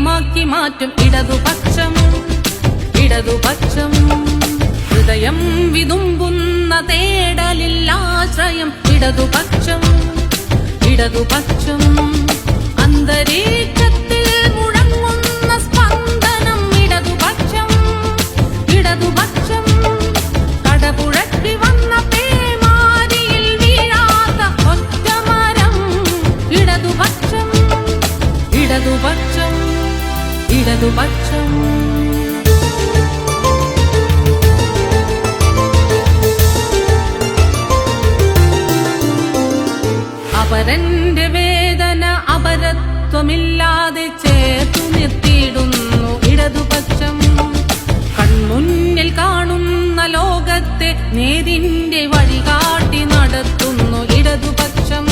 സംഗീതമാക്കി മാറ്റും ഇടതുപക്ഷം ഇടതുപക്ഷം ഹൃദയം വിതുമ്പുന്ന തേടലില്ലാശ്രയം ഇടതുപക്ഷം ഇടതുപക്ഷം അന്തരീക്ഷത്തിൽ മുഴങ്ങുന്ന സ്പന്ദനം ഇടതുപക്ഷം ഇടതുപക്ഷം കടപുഴക്കി വന്ന പേമാരിയിൽ വീഴാത്ത ഒറ്റമരം ഇടതുപക്ഷം ഇടതുപക്ഷം ഇടതുപക്ഷം അപരന്റെ വേദന അപരത്വമില്ലാതെ ചേർത്തു നിർത്തിയിടുന്നു ഇടതുപക്ഷം കൺമുന്നിൽ കാണുന്ന ലോകത്തെ നേരിന്റെ വഴികാട്ടി നടത്തുന്നു ഇടതുപക്ഷം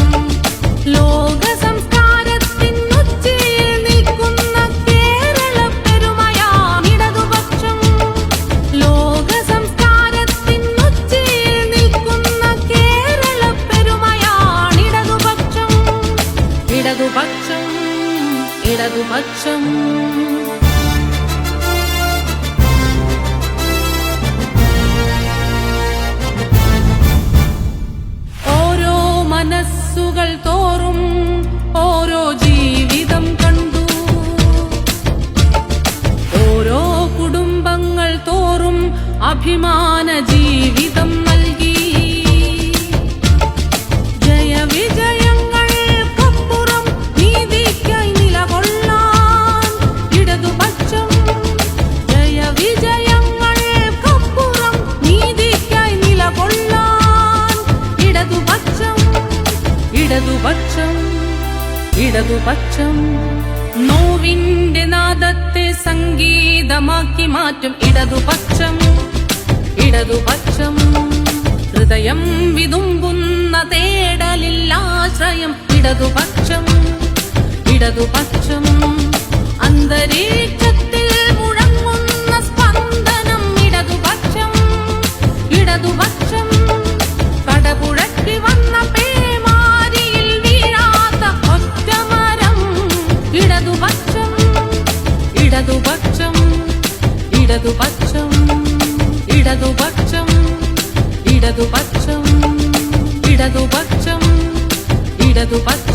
ലോക സംസ്കാരത്തിനുച്ചയിൽ നിൽക്കുന്ന കേരള പെരുമയാം ഇടതുപക്ഷം ലോക സംസ്കാരത്തിനുച്ചയിൽ നിൽക്കുന്ന കേരള പെരുമയാണ് ഇടതുപക്ഷം ഇടതുപക്ഷം ഇടതുപക്ഷം ഓരോ മനസ്സുകൾ തോറും ഓരോ ജീവിതം കണ്ടു ഓരോ കുടുംബങ്ങൾ തോറും അഭിമാന ജീവിതം നൽകി ജയവിജയങ്ങൾക്കപ്പുറം നീതിക്കായി നിലകൊള്ളാൻ ഇടതുപക്ഷം ജയവിജയങ്ങൾക്കപ്പുറം നീതിക്കായി നിലകൊള്ളാൻ ഇടതുപക്ഷം ഇടതുപക്ഷം ഇടതുപക്ഷം നോവിന്റെ നാദത്തെ സംഗീതമാക്കി മാറ്റും ഇടതുപക്ഷം ഇടതുപക്ഷം ഹൃദയം വിതുമ്പുന്ന തേടലില്ലാശ്രയം ഇടതുപക്ഷം ഇടതുപക്ഷം അന്തരീക്ഷത്തിൽ മുഴങ്ങുന്ന സ്പന്ദനം ഇടതുപക്ഷം ഇടതുപക്ഷം കടപുഴക്കി വന്ന പേമാരിയിൽ വീഴാത്ത ഒറ്റമരം ഇടതുപക്ഷം ഇടതുപക്ഷം ഇടതുപക്ഷം ഇടതുപക്ഷം ഇടതുപക്ഷം ഇടതുപക്ഷം ഇടതുപക്ഷം